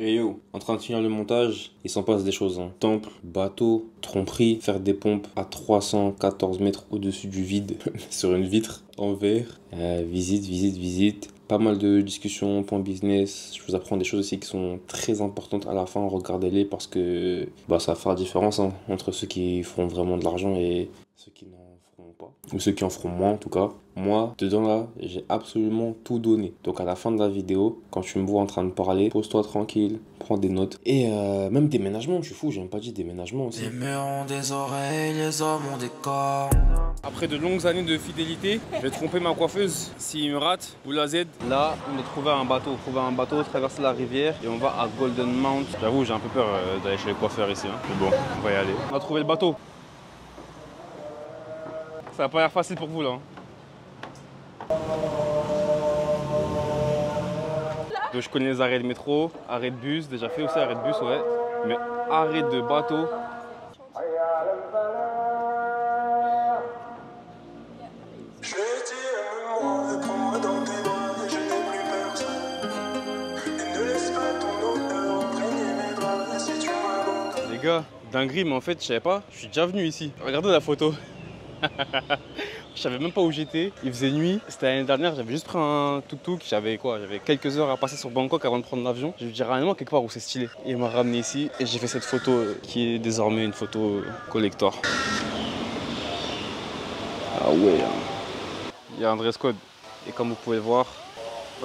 Et yo, en train de finir le montage, il s'en passe des choses. Hein. Temple, bateau, tromperie, faire des pompes à 314 mètres au-dessus du vide sur une vitre en verre. Visite. Pas mal de discussions, points business. Je vous apprends des choses aussi qui sont très importantes à la fin. Regardez-les parce que ça va faire la différence entre ceux qui feront vraiment de l'argent et ceux qui n'en feront pas. Ou ceux qui en feront moins en tout cas. Moi, dedans là, j'ai absolument tout donné. Donc à la fin de la vidéo, quand tu me vois en train de parler, pose-toi tranquille, prends des notes. Et même déménagement, je suis fou, j'ai même pas dit déménagement aussi. Les murs ont des oreilles, les hommes ont des corps. Après de longues années de fidélité, je vais tromper ma coiffeuse. S'il me rate, ou la Z. Là, on a trouvé un bateau, traverser la rivière et on va à Golden Mount. J'avoue, j'ai un peu peur d'aller chez les coiffeurs ici. Hein. Mais bon, on va y aller. On a trouvé le bateau. Ça va pas l'air facile pour vous là. Hein. Donc je connais les arrêts de métro, arrêt de bus, déjà fait aussi arrêt de bus, ouais. Mais arrêt de bateau. Les gars, dinguerie, mais en fait, je savais pas, je suis déjà venu ici. Regardez la photo. Je savais même pas où j'étais, il faisait nuit, c'était l'année dernière, j'avais juste pris un tuk-tuk, j'avais quelques heures à passer sur Bangkok avant de prendre l'avion. Je dirais réellement quelque part où c'est stylé. Il m'a ramené ici et j'ai fait cette photo qui est désormais une photo collector. Ah ouais, il y a un dress code et comme vous pouvez le voir,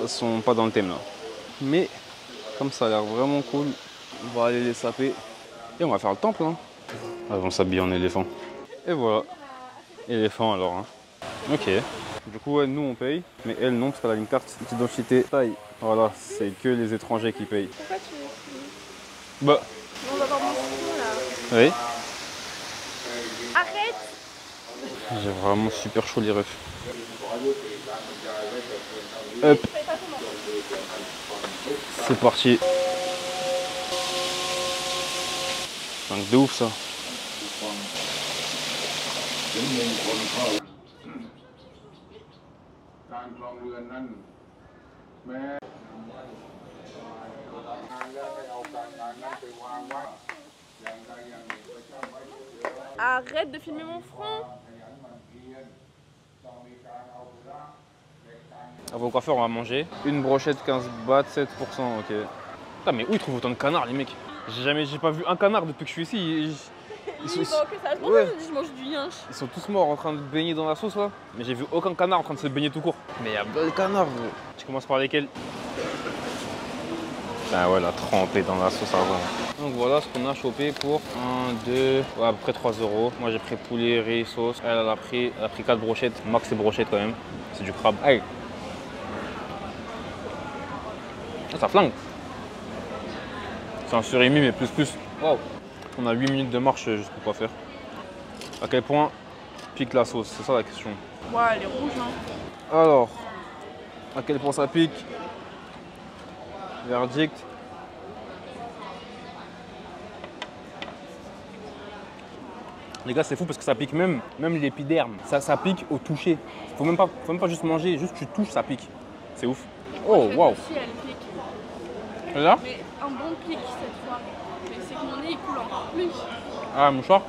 ils sont pas dans le thème là. Mais comme ça a l'air vraiment cool, on va aller les saper et on va faire le temple. Hein. Avant s'habiller en éléphant. Et voilà, éléphant alors. Hein. Ok. Du coup, ouais, nous on paye, mais elle non, parce qu'elle a une carte d'identité taille. Voilà, c'est que les étrangers qui payent. Pourquoi tu es ici? Bah. On va voir mon stylo là. Oui. Arrête! J'ai vraiment super chaud les refs. Hop. C'est parti. C'est un truc de ouf ça. Arrête de filmer mon front! À vos coiffeurs, on va manger. Une brochette 15 bahts, 7%, ok. Putain, mais où ils trouvent autant de canards les mecs? J'ai pas vu un canard depuis que je suis ici. Que ça, je mange du yinche. Ils sont tous morts en train de baigner dans la sauce là. Mais j'ai vu aucun canard en train de se baigner tout court. Mais il y a plein de canards gros. Tu commences par lesquels? Ah ouais, la trempée dans la sauce avant. Donc voilà ce qu'on a chopé pour 1, 2, ouais, à peu près 3 €. Moi j'ai pris poulet, riz, sauce. Elle a pris 4 brochettes. Max c'est brochettes quand même. C'est du crabe. Hey. Ah, ça flingue. C'est un surimi mais plus. Wow. On a 8 minutes de marche juste pour pas faire. À quel point pique la sauce? C'est ça la question. Ouais, elle est rouge, hein. Alors, à quel point ça pique? Verdict. Les gars, c'est fou parce que ça pique même l'épiderme. Ça pique au toucher. Faut même pas juste manger, juste tu touches, ça pique. C'est ouf. Oh, waouh. Si elle pique. Là? Mais un bon pic cette fois. Mais c'est que mon nez il coule encore plus. Ah, mouchoir.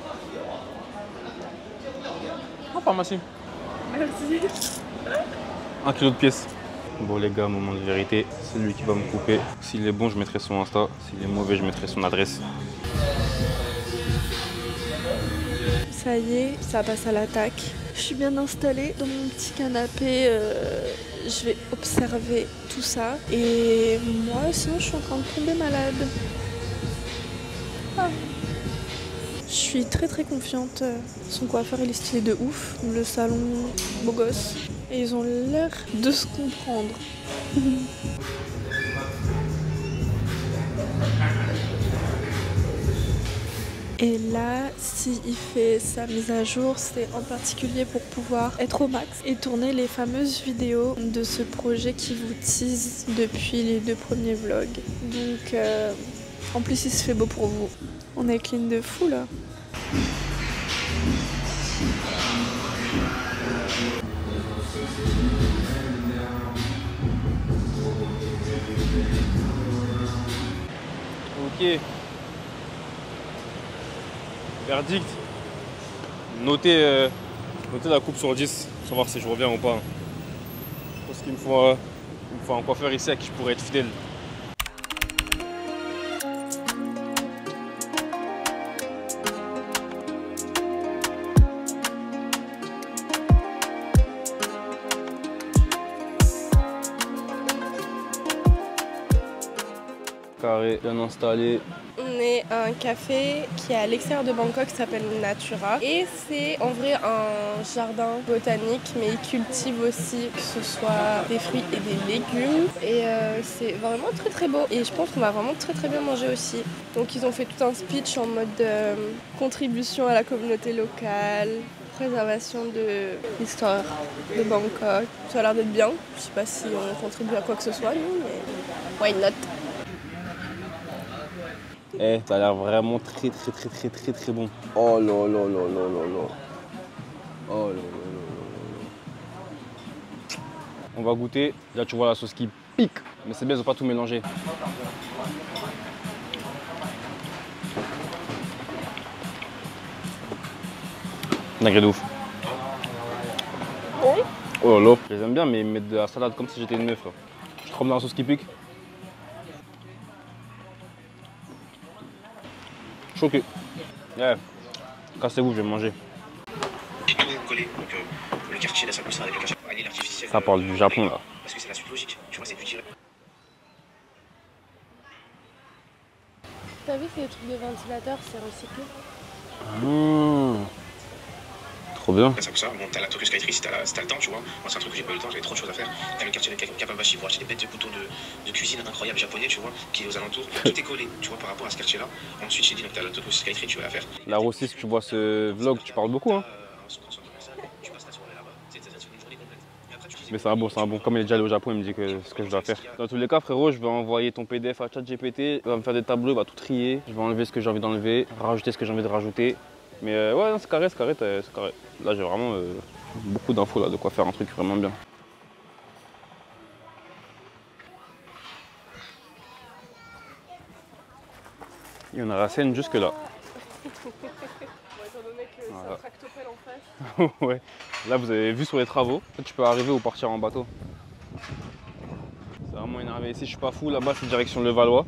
En pharmacie. Merci. 1 kilo de pièces. Bon les gars, moment de vérité, c'est lui qui va me couper. S'il est bon, je mettrai son Insta. S'il est mauvais, je mettrai son adresse. Ça y est, ça passe à l'attaque. Je suis bien installée dans mon petit canapé. Je vais observer tout ça. Et moi, sinon, je suis en train de tomber malade. Ah. Je suis très confiante. Son coiffeur, il est stylé de ouf. Le salon, beau gosse. Et ils ont l'air de se comprendre. Et là, s'il fait sa mise à jour, c'est en particulier pour pouvoir être au max et tourner les fameuses vidéos de ce projet qui vous tease depuis les 2 premiers vlogs. Donc, en plus, il se fait beau pour vous. On est clean de fou là. Ok. Verdict. Notez la coupe sur 10, pour savoir si je reviens ou pas. Parce qu'il me faut un coiffeur ici à qui je pourrais être fidèle. Carré, bien installé. On est à un café qui est à l'extérieur de Bangkok qui s'appelle Natura. Et c'est en vrai un jardin botanique, mais ils cultivent aussi que ce soit des fruits et des légumes. Et c'est vraiment très très beau. Et je pense qu'on va vraiment très très bien manger aussi. Donc ils ont fait tout un speech en mode contribution à la communauté locale, préservation de l'histoire de Bangkok. Ça a l'air d'être bien. Je sais pas si on contribue à quoi que ce soit, nous, mais why not? Eh, ça a l'air vraiment très bon. Oh là là là là là là. Oh là là là là. On va goûter. Là, tu vois la sauce qui pique. Mais c'est bien, ils ont pas tout mélangé. Dingue de ouf. Oui. Oh là là. Je les aime bien, mais ils mettent de la salade comme si j'étais une meuf. Là. Je trempe dans la sauce qui pique. Choqué. Ouais. Cassez-vous, je vais manger. Tout collé, donc le quartier, la salle avec le cachet, l'artificiel. Ça parle du Japon là. Parce que c'est la suite logique, tu vois, c'est du direct. T'as vu ces trucs de ventilateur, c'est recyclé? Trop bien. Ça, bon, t'as la Tokyo Skytree si t'as le temps, tu vois. Moi, c'est un truc que j'ai pas eu le temps, j'avais trop de choses à faire. T'as le quartier de Kawabashi pour acheter des bêtes de couteaux de cuisine incroyables japonais, tu vois, qui est aux alentours. Tout est collé, tu vois, par rapport à ce quartier-là. Ensuite, j'ai dit, donc t'as la Tokyo Skytree, tu vas la faire. La Rossis, tu vois ce vlog, tu parles beaucoup, hein. Mais c'est un bon. Comme il est déjà allé au Japon, il me dit que ce que je dois faire. Dans tous les cas, frérot, je vais envoyer ton PDF à ChatGPT. Il va me faire des tableaux, il va tout trier. Je vais enlever ce que j'ai envie d'enlever, rajouter ce que j'ai envie de rajouter. Mais ouais, c'est carré. Là, j'ai vraiment beaucoup d'infos là, de quoi faire un truc vraiment bien. Et on a la scène jusque là. Bon, étant donné que c'est Voilà. un tractopelle en face. Ouais. Là, vous avez vu sur les travaux. Tu peux arriver ou partir en bateau. C'est vraiment énervé. Ici, je suis pas fou. Là-bas, c'est direction Levallois.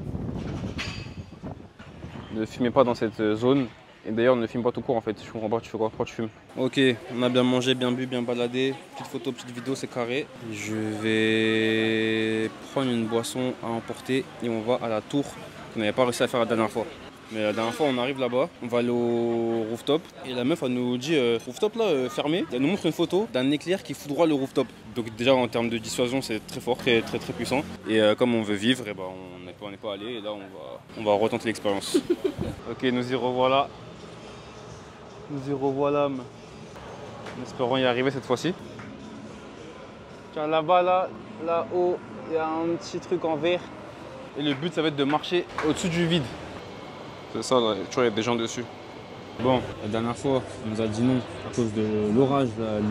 Ne fumez pas dans cette zone. Et d'ailleurs, ne filme pas tout court en fait. Je comprends pas, tu fais quoi? Pourquoi tu fumes? Ok, on a bien mangé, bien bu, bien baladé. Petite photo, petite vidéo, c'est carré. Je vais prendre une boisson à emporter et on va à la tour qu'on n'avait pas réussi à faire la dernière fois. Mais la dernière fois, on arrive là-bas, on va aller au rooftop et la meuf, elle nous dit rooftop là, fermé. Elle nous montre une photo d'un éclair qui foudroie le rooftop. Donc déjà en termes de dissuasion, c'est très fort, très puissant. Et comme on veut vivre, et ben, on n'est pas allé et là on va retenter l'expérience. Ok, nous y revoilà. En espérant y arriver cette fois-ci. Tiens, là-bas, là-haut, il y a un petit truc en verre. Et le but, ça va être de marcher au-dessus du vide. C'est ça, là, tu vois, il y a des gens dessus. Bon, la dernière fois, on nous a dit non à cause de l'orage,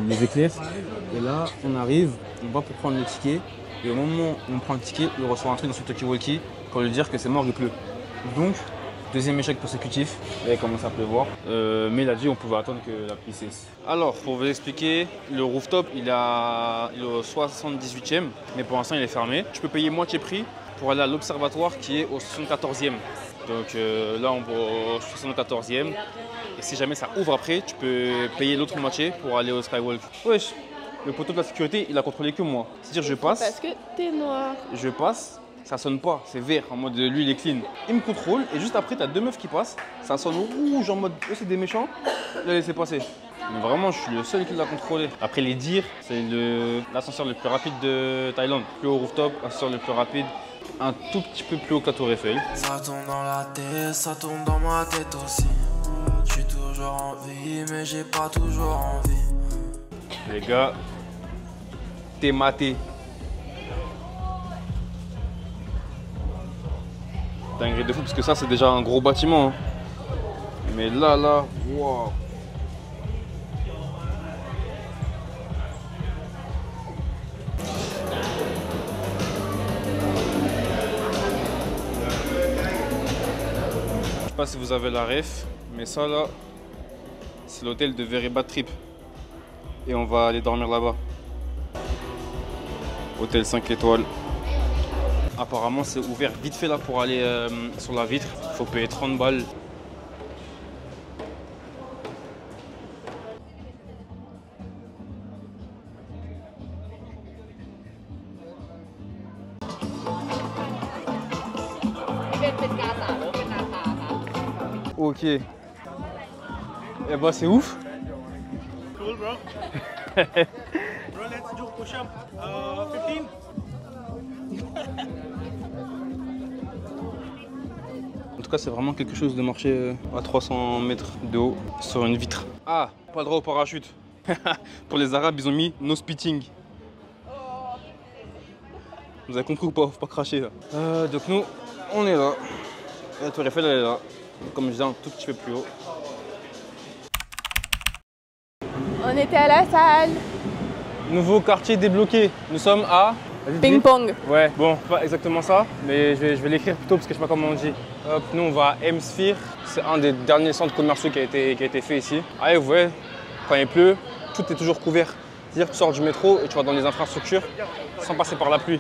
les éclairs. Et là, on arrive, on va pour prendre le ticket. Et au moment où on prend le ticket, il reçoit un truc dans son talkie-walkie pour lui dire que c'est mort, il pleut. Donc, deuxième échec consécutif, il commence à pleuvoir. Mais il a dit qu'on pouvait attendre que la pluie cesse. Alors, pour vous expliquer, le rooftop, il est au 78e, mais pour l'instant, il est fermé. Tu peux payer moitié prix pour aller à l'observatoire qui est au 74e. Donc là, on va au 74e. Et si jamais ça ouvre après, tu peux payer l'autre moitié pour aller au Skywalk. Wesh, le poteau de la sécurité, il a contrôlé que moi. C'est-à-dire, je passe. Parce que t'es noir. Je passe. Ça sonne pas, c'est vert, en mode lui il est clean. Il me contrôle et juste après t'as deux meufs qui passent, ça sonne rouge en mode eux c'est des méchants, là laissez passer. Mais vraiment je suis le seul qui l'a contrôlé. Après les dires, c'est l'ascenseur le plus rapide de Thaïlande. Plus haut rooftop, ascenseur le plus rapide, un tout petit peu plus haut que la tour Eiffel. Ça tourne dans la tête, ça tourne dans ma tête aussi. Je suis toujours en vie, mais j'ai pas toujours envie. Les gars, t'es maté. Dinguerie de fou parce que ça c'est déjà un gros bâtiment. Hein. Mais là, waouh. pas si vous avez la ref, mais ça là, c'est l'hôtel de Very Bad Trip. Et on va aller dormir là-bas. Hôtel 5 étoiles. Apparemment c'est ouvert vite fait là pour aller sur la vitre. Faut payer 30 balles. Ok. Eh bah c'est ouf. Cool, bro. Bro, let's do push-up. 15. En tout cas, c'est vraiment quelque chose de marcher à 300 mètres de haut sur une vitre. Ah, pas le droit au parachute. Pour les Arabes, ils ont mis no spitting. Vous avez compris ou pas? Faut pas cracher là. Donc nous, on est là. La tour Eiffel, elle est là. Comme je disais, un tout petit peu plus haut. On était à la salle. Nouveau quartier débloqué. Nous sommes à... Ping pong. Ouais, bon, pas exactement ça, mais je vais l'écrire plutôt parce que je sais pas comment on dit. Hop, nous on va à M-Sphere. C'est un des derniers centres commerciaux qui a été fait ici. Ah, et vous voyez, quand il pleut, tout est toujours couvert. C'est-à-dire que tu sors du métro et tu vas dans les infrastructures sans passer par la pluie.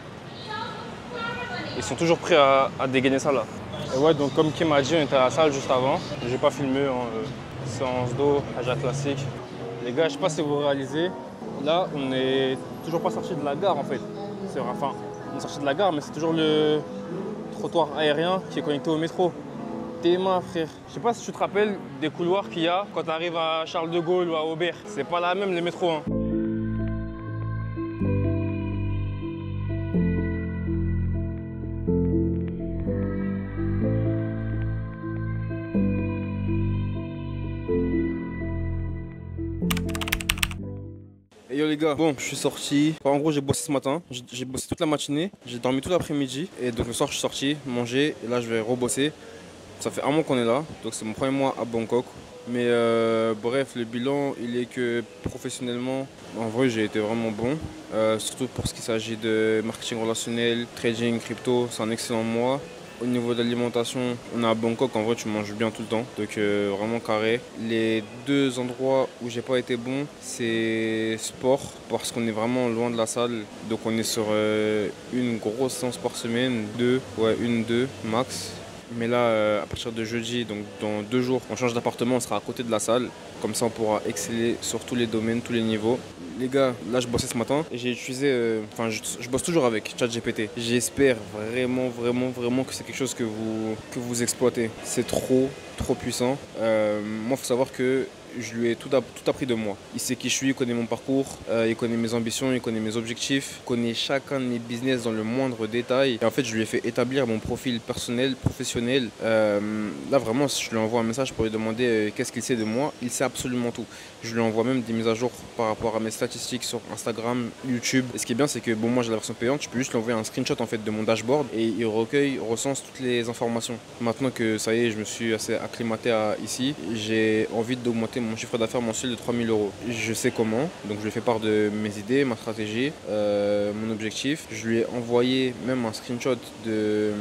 Ils sont toujours prêts à dégainer ça là. Et ouais, donc comme Kim a dit, on était à la salle juste avant. J'ai pas filmé, séance d'eau, Aja classique. Les gars, je sais pas si vous réalisez, là on est toujours pas sorti de la gare en fait. Enfin, on est sorti de la gare, mais c'est toujours le trottoir aérien qui est connecté au métro. Tes mains, frère. Je sais pas si tu te rappelles des couloirs qu'il y a quand tu arrives à Charles de Gaulle ou à Aubert. C'est pas la même les métros. Hein. Et yo les gars, bon je suis sorti, enfin, en gros j'ai bossé ce matin, j'ai bossé toute la matinée, j'ai dormi tout l'après-midi et donc le soir je suis sorti, manger et là je vais rebosser. Ça fait un mois qu'on est là, donc c'est mon premier mois à Bangkok. Mais bref, le bilan il est que professionnellement, en vrai j'ai été vraiment bon. Surtout pour ce qui s'agit de marketing relationnel, trading, crypto, c'est un excellent mois. Au niveau de l'alimentation, on est à Bangkok, en vrai tu manges bien tout le temps, donc vraiment carré. Les deux endroits où j'ai pas été bon, c'est sport, parce qu'on est vraiment loin de la salle. Donc on est sur une grosse séance par semaine, deux max. Mais là, à partir de jeudi, donc dans 2 jours, on change d'appartement, on sera à côté de la salle. Comme ça, on pourra exceller sur tous les domaines, tous les niveaux. Les gars, là, je bossais ce matin et j'ai utilisé... je bosse toujours avec ChatGPT. J'espère vraiment que c'est quelque chose que vous exploitez. C'est trop puissant. Moi, il faut savoir que je lui ai tout appris de moi. Il sait qui je suis, il connaît mon parcours, il connaît mes ambitions, il connaît mes objectifs, il connaît chacun de mes business dans le moindre détail. Et en fait, je lui ai fait établir mon profil personnel, professionnel. Là, vraiment, si je lui envoie un message pour lui demander qu'est-ce qu'il sait de moi, il sait absolument tout. Je lui envoie même des mises à jour par rapport à mes statistiques sur Instagram, YouTube. Et ce qui est bien, c'est que bon, moi j'ai la version payante, je peux juste lui envoyer un screenshot en fait de mon dashboard et il recense toutes les informations. Maintenant que ça y est, je me suis assez acclimaté à ici, j'ai envie d'augmenter mon chiffre d'affaires mensuel de 3 000 €. Je sais comment, donc je lui ai fait part de mes idées, ma stratégie, mon objectif. Je lui ai envoyé même un screenshot de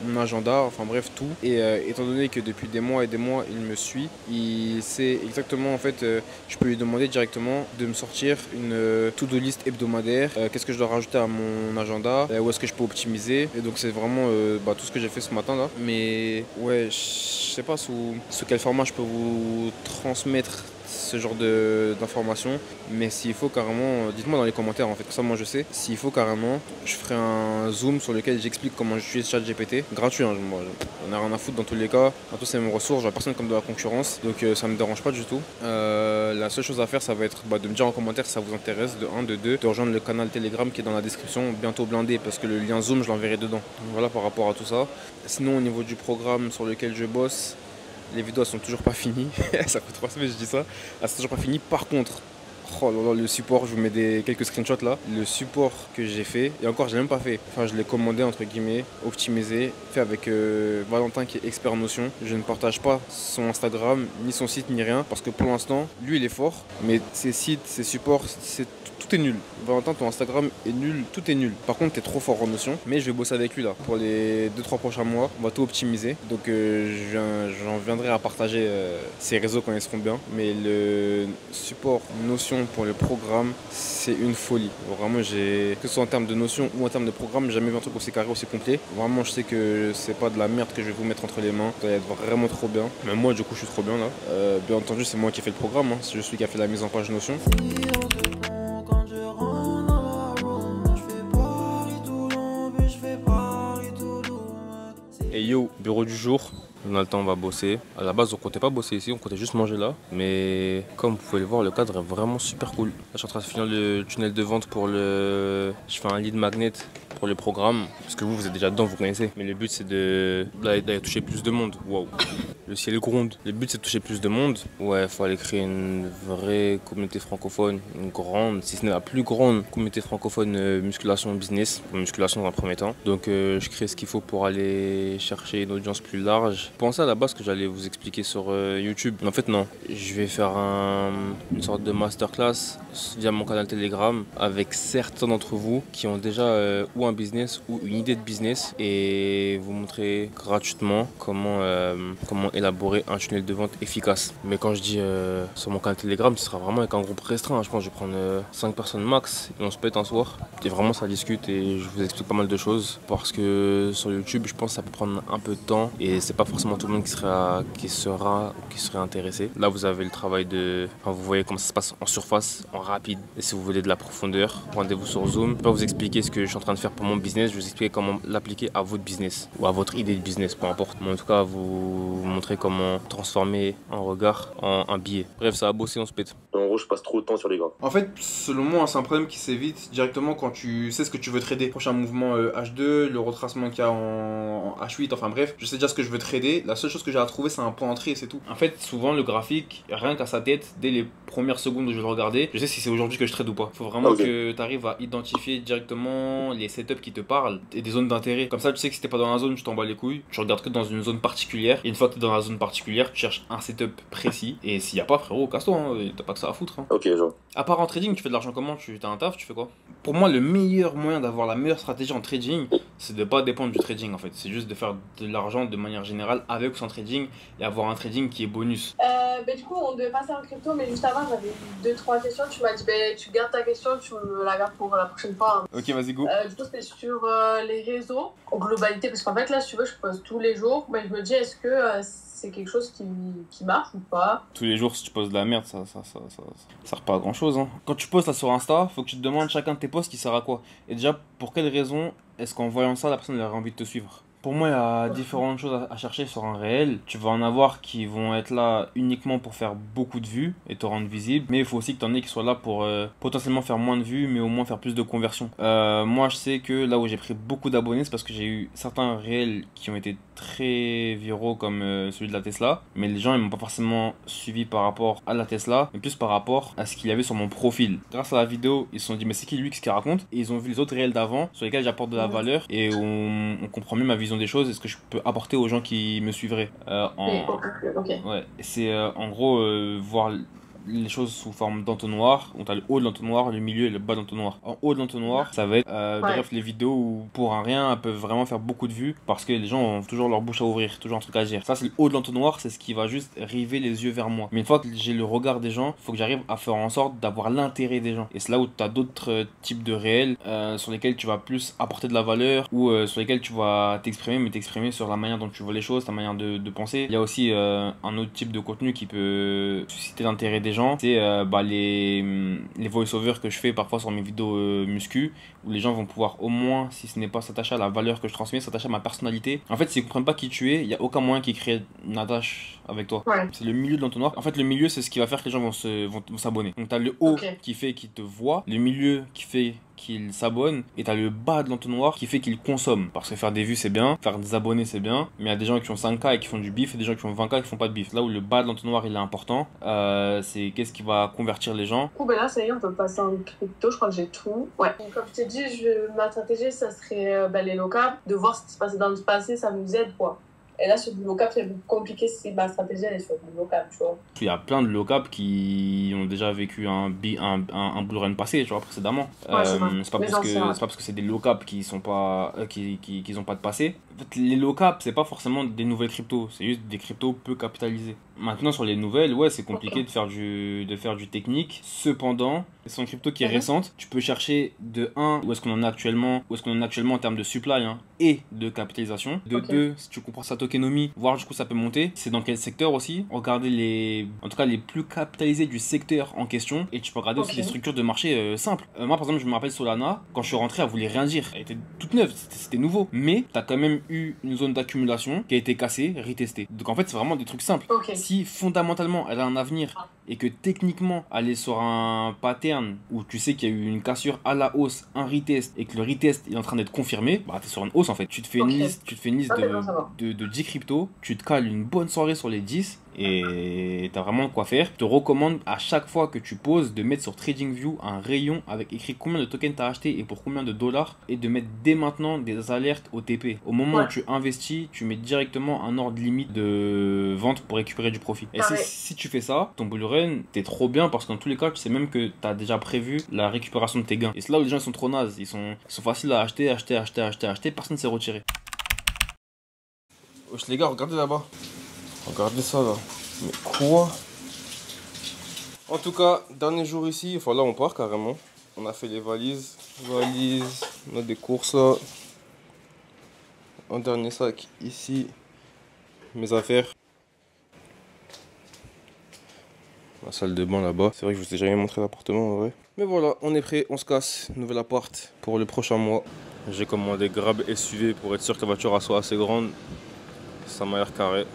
mon agenda, enfin bref tout. Et étant donné que depuis des mois et des mois, il me suit, il sait exactement en fait, je peux lui demander directement de me sortir une to-do list hebdomadaire, qu'est-ce que je dois rajouter à mon agenda, où est-ce que je peux optimiser. Et donc c'est vraiment tout ce que j'ai fait ce matin là. Mais ouais, je sais pas sous quel format je peux vous transmettre ce genre d'informations, mais s'il faut carrément, dites-moi dans les commentaires en fait, comme ça moi je sais. S'il faut carrément, je ferai un zoom sur lequel j'explique comment j'utilise ChatGPT, gratuit, hein, moi j'en ai rien à foutre dans tous les cas. En tout c'est mes ressources, je vois personne comme de la concurrence, donc ça me dérange pas du tout. La seule chose à faire, ça va être de me dire en commentaire si ça vous intéresse, de 1, de 2, de rejoindre le canal Telegram qui est dans la description, bientôt blindé parce que le lien Zoom je l'enverrai dedans. Donc, voilà par rapport à tout ça. Sinon au niveau du programme sur lequel je bosse, les vidéos elles sont toujours pas finies. Ça fait 3 semaines que je dis ça. Elles sont toujours pas finies. Par contre, Oh là là, le support, je vous mets quelques screenshots là. Le support que j'ai fait, et encore, j'ai même pas fait. Enfin, je l'ai commandé, entre guillemets, optimisé, fait avec Valentin qui est expert en Notion. Je ne partage pas son Instagram, ni son site, ni rien, parce que pour l'instant, lui, il est fort, mais ses sites, ses supports, tout est nul. Valentin, ton Instagram est nul, tout est nul. Par contre, tu es trop fort en Notion, mais je vais bosser avec lui là. Pour les 2-3 prochains mois, on va tout optimiser. Donc, j'en viendrai à partager ses réseaux quand ils seront bien. Mais le support Notion pour le programme, c'est une folie. Vraiment, que ce soit en termes de Notion ou en termes de programme, j'ai jamais vu un truc aussi carré, aussi complet. Vraiment, je sais que c'est pas de la merde que je vais vous mettre entre les mains. Ça va être vraiment trop bien. Même moi, du coup, je suis trop bien là. Bien entendu, c'est moi qui ai fait le programme. Hein. C'est je suis qui a fait la mise en page Notion. Et yo, bureau du jour. On a le temps, on va bosser. À la base, on comptait pas bosser ici, on comptait juste manger là. Mais comme vous pouvez le voir, le cadre est vraiment super cool. Là, je suis en train de finir le tunnel de vente pour le... Je fais un lead magnet pour le programme. Parce que vous êtes déjà dedans, vous connaissez. Mais le but, c'est d'aller toucher plus de monde. Waouh. Le ciel gronde. Le but, c'est de toucher plus de monde. Ouais, il faut aller créer une vraie communauté francophone. Une grande, si ce n'est la plus grande communauté francophone musculation business. Pour musculation dans un premier temps. Donc, je crée ce qu'il faut pour aller chercher une audience plus large. Je pensais à la base que j'allais vous expliquer sur YouTube. Mais en fait, non. Je vais faire une sorte de masterclass via mon canal Telegram avec certains d'entre vous qui ont déjà ou un business ou une idée de business et vous montrer gratuitement comment élaborer un tunnel de vente efficace. Mais quand je dis sur mon canal Telegram, ce sera vraiment avec un groupe restreint. Je pense que je vais prendre 5 personnes max et on se pète un soir. Et vraiment, ça discute et je vous explique pas mal de choses parce que sur YouTube, je pense que ça peut prendre un peu de temps et c'est pas forcément tout le monde qui serait intéressé. Là, vous avez le travail de... Enfin, vous voyez comment ça se passe en surface, en rapide. Et si vous voulez de la profondeur, rendez-vous sur Zoom. Je vais pas vous expliquer ce que je suis en train de faire pour mon business. Je vais vous expliquer comment l'appliquer à votre business ou à votre idée de business, peu importe. Mais en tout cas, vous montrer comment transformer un regard en un billet. Bref, ça va bosser, on se pète. En gros, je passe trop de temps sur les gars. En fait, selon moi, c'est un problème qui s'évite directement quand tu sais ce que tu veux trader. Prochain mouvement H2, le retracement qu'il y a en H8, enfin bref, je sais déjà ce que je veux trader. La seule chose que j'ai à trouver, c'est un point d'entrée et c'est tout. En fait, souvent, le graphique, rien qu'à sa tête, dès les premières secondes où je vais le regarder, je sais si c'est aujourd'hui que je trade ou pas. Faut vraiment que tu arrives à identifier directement les setups qui te parlent et des zones d'intérêt. Comme ça, tu sais que si t'es pas dans la zone, tu t'en bats les couilles. Tu regardes que dans une zone particulière. Et une fois que t'es dans la zone particulière, tu cherches un setup précis. Et s'il y a pas, frérot, casse-toi, hein, t'as pas que ça à foutre. Hein. Ok, genre. À part en trading, tu fais de l'argent comment? Tu as un taf, tu fais quoi? Pour moi, le meilleur moyen d'avoir la meilleure stratégie en trading, c'est de pas dépendre du trading en fait. C'est juste de faire de l'argent de manière générale avec ou sans trading et avoir un trading qui est bonus. Du coup, on devait passer en crypto, mais juste avant, j'avais 2-3 questions. Tu m'as dit, tu gardes ta question, tu me la gardes pour la prochaine fois. Ok, vas-y, go. Du coup, c'était sur les réseaux en globalité, parce qu'en fait, là, si tu veux, je pose tous les jours. Mais je me dis, est-ce que c'est quelque chose qui marche ou pas? Tous les jours, si tu poses de la merde, ça sert pas à grand chose. Hein. Quand tu postes là sur Insta, faut que tu te demandes chacun de tes posts qui sert à quoi. Et déjà, pour quelle raison est-ce qu'en voyant ça, la personne elle aurait envie de te suivre? Pour moi, il y a différentes choses à chercher sur un réel. Tu vas en avoir qui vont être là uniquement pour faire beaucoup de vues et te rendre visible. Mais il faut aussi que tu en aies qui soient là pour potentiellement faire moins de vues, mais au moins faire plus de conversions. Moi, je sais que là où j'ai pris beaucoup d'abonnés, c'est parce que j'ai eu certains réels qui ont été très viraux comme celui de la Tesla. Mais les gens, ils m'ont pas forcément suivi par rapport à la Tesla, mais plus par rapport à ce qu'il y avait sur mon profil. Grâce à la vidéo, ils se sont dit, mais c'est qui lui, qu'est-ce qu'il raconte? Et ils ont vu les autres réels d'avant, sur lesquels j'apporte de la valeur. Et on comprend mieux ma vision des choses et ce que je peux apporter aux gens qui me suivraient. Ouais, c'est en gros voir les choses sous forme d'entonnoir. On a le haut de l'entonnoir, le milieu et le bas de l'entonnoir. En haut de l'entonnoir, ça va être bref, les vidéos où pour un rien elles peuvent vraiment faire beaucoup de vues parce que les gens ont toujours leur bouche à ouvrir, toujours un truc à dire. Ça, c'est le haut de l'entonnoir, c'est ce qui va juste river les yeux vers moi. Mais une fois que j'ai le regard des gens, il faut que j'arrive à faire en sorte d'avoir l'intérêt des gens. Et c'est là où tu as d'autres types de réels sur lesquels tu vas plus apporter de la valeur ou sur lesquels tu vas t'exprimer, mais t'exprimer sur la manière dont tu vois les choses, ta manière de penser. Il y a aussi un autre type de contenu qui peut susciter l'intérêt des gens. C'est les voice-overs que je fais parfois sur mes vidéos muscu, où les gens vont pouvoir au moins, si ce n'est pas s'attacher à la valeur que je transmets, s'attacher à ma personnalité. En fait, s'ils ne comprennent pas qui tu es, il n'y a aucun moyen qu'ils créent une attache avec toi. C'est le milieu de l'entonnoir. En fait, le milieu, c'est ce qui va faire que les gens vont s'abonner. Donc, tu as le haut qui fait qu'ils te voient, le milieu qui fait qu'ils s'abonnent et t'as le bas de l'entonnoir qui fait qu'ils consomment. Parce que faire des vues c'est bien, faire des abonnés c'est bien, mais il y a des gens qui ont 5K et qui font du bif et des gens qui ont 20K et qui font pas de bif. Là où le bas de l'entonnoir il est important, c'est qu'est-ce qui va convertir les gens. Du coup, là, ça y est, on peut passer en crypto. Je crois que j'ai tout. Ouais. Donc, comme je t'ai dit, ma stratégie, ça serait les low-cap. De voir ce qui se passait dans le passé, ça nous aide, quoi. Et là, sur du low-cap, c'est plus compliqué si ma stratégie, elle est sur du low-cap, tu vois. Il y a plein de low-cap qui ont déjà vécu un bull run passé, tu vois, précédemment. Ouais, c'est pas parce que c'est des low-cap qui sont pas, qui ont pas de passé. En fait, les low-cap, c'est pas forcément des nouvelles cryptos, c'est juste des cryptos peu capitalisés. Maintenant, sur les nouvelles, ouais, c'est compliqué de faire du technique. Cependant, c'est une crypto qui est récente. Tu peux chercher de 1, où est-ce qu'on en est actuellement en termes de supply et de capitalisation. De 2, si tu comprends sa tokenomie, voir du coup ça peut monter. C'est dans quel secteur aussi. Regarder les plus capitalisés du secteur en question. Et tu peux regarder aussi des structures de marché simples. Moi, par exemple, je me rappelle Solana, quand je suis rentré, elle voulait rien dire. Elle était toute neuve, c'était nouveau. Mais t'as quand même eu une zone d'accumulation qui a été cassée, retestée. Donc en fait, c'est vraiment des trucs simples. Si fondamentalement elle a un avenir et que techniquement elle est sur un pattern où tu sais qu'il y a eu une cassure à la hausse, un retest et que le retest est en train d'être confirmé, bah t'es sur une hausse en fait. Tu te fais une liste, de 10 cryptos, tu te cales une bonne soirée sur les 10 et t'as vraiment quoi faire. Je te recommande à chaque fois que tu poses de mettre sur TradingView un rayon avec écrit combien de tokens t'as acheté et pour combien de dollars et de mettre dès maintenant des alertes OTP. Au moment où tu investis, tu mets directement un ordre limite de vente pour récupérer du profit. Et si tu fais ça, ton bull run, t'es trop bien parce qu'en tous les cas, tu sais même que t'as déjà prévu la récupération de tes gains. Et c'est là où les gens sont trop nazes. Ils sont faciles à acheter, personne ne s'est retiré. Wesh les gars, regardez là-bas. Regardez ça là. Mais quoi? En tout cas, dernier jour ici, enfin là on part carrément. On a fait les valises, on a des courses là. Un dernier sac ici, mes affaires. La salle de bain là-bas. C'est vrai que je vous ai jamais montré l'appartement en vrai. Mais voilà, on est prêt, on se casse. Nouvel appart pour le prochain mois. J'ai commandé Grab SUV pour être sûr que la voiture soit assez grande. Ça m'a l'air carré.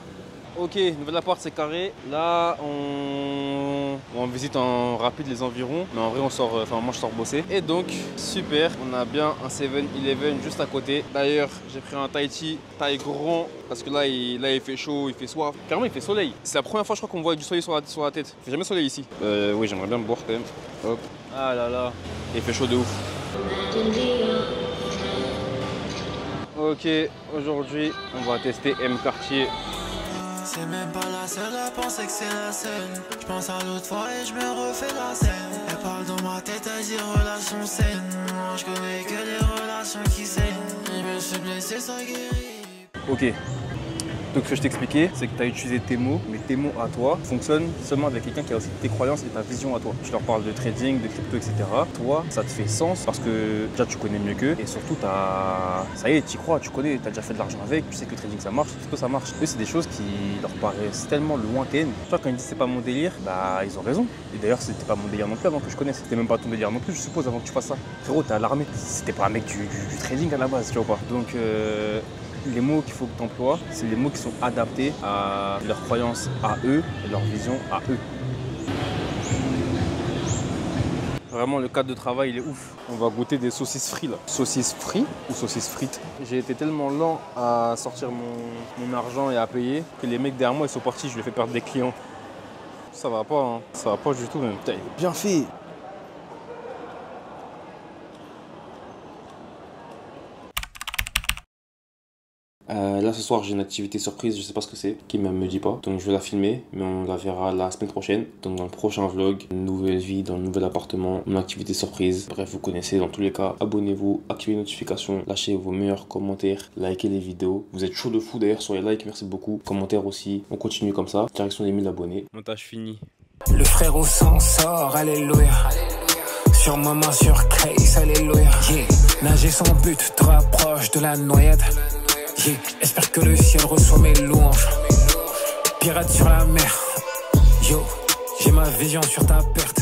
Ok, nouvel appart c'est carré. Là on visite en rapide les environs. Mais en vrai on sort, enfin moi je sors bosser. Et donc super, on a bien un 7-Eleven juste à côté. D'ailleurs j'ai pris un Tahiti taille grand. Parce que là il fait chaud, il fait soif. Carrément il fait soleil. C'est la première fois je crois qu'on voit du soleil sur la tête. Il fait jamais soleil ici. Oui j'aimerais bien me boire quand même. Hop. Ah là là. Il fait chaud de ouf. Ok, aujourd'hui on va tester M Cartier. C'est même pas la seule à penser que c'est la seule. Je pense à l'autre fois et je me refais la scène. Elle parle dans ma tête, elle dit relations saines. Moi je connais que les relations qui saignent. Je me suis blessé, ça guérit. Ok. Donc ce que je t'expliquais, c'est que tu as utilisé tes mots, mais tes mots à toi fonctionnent seulement avec quelqu'un qui a aussi tes croyances et ta vision à toi. Je leur parle de trading, de crypto, etc. Toi, ça te fait sens parce que déjà tu connais mieux qu'eux et surtout ça y est, tu y crois, tu connais, tu as déjà fait de l'argent avec, tu sais que le trading ça marche, crypto ça marche. Eux, c'est des choses qui leur paraissent tellement lointaines. Toi, quand ils disent c'est pas mon délire, bah ils ont raison. Et d'ailleurs, c'était pas mon délire non plus avant que je connaisse. C'était même pas ton délire non plus, je suppose, avant que tu fasses ça. Frérot, t'es à l'armée. C'était pas un mec du trading à la base, tu vois pas. Donc les mots qu'il faut que tu emploies, c'est les mots qui sont adaptés à leurs croyances à eux et leur vision à eux. Vraiment, le cadre de travail, il est ouf. On va goûter des saucisses frites là. Saucisses frites ou saucisses frites? J'ai été tellement lent à sortir mon argent et à payer que les mecs derrière moi, ils sont partis, je lui ai fait perdre des clients. Ça va pas, hein. Ça va pas du tout même. Putain, il est bien fait. Là ce soir j'ai une activité surprise, je sais pas ce que c'est, qui même me dit pas, donc je vais la filmer, mais on la verra la semaine prochaine, donc dans le prochain vlog, une nouvelle vie dans le nouvel appartement, une activité surprise, bref vous connaissez, dans tous les cas, abonnez-vous, activez les notifications, lâchez vos meilleurs commentaires, likez les vidéos, vous êtes chaud de fou d'ailleurs sur les likes, merci beaucoup, commentaires aussi, on continue comme ça, direction les 1000 abonnés. Montage fini. Le frérot s'en sort, alléluia. Sur ma main sur Case, alléluia. Yeah. Nager sans but, te rapproche de la noyade. Yeah. Espère que le ciel reçoit mes louanges. Pirate sur la mer. Yo, j'ai ma vision sur ta perte.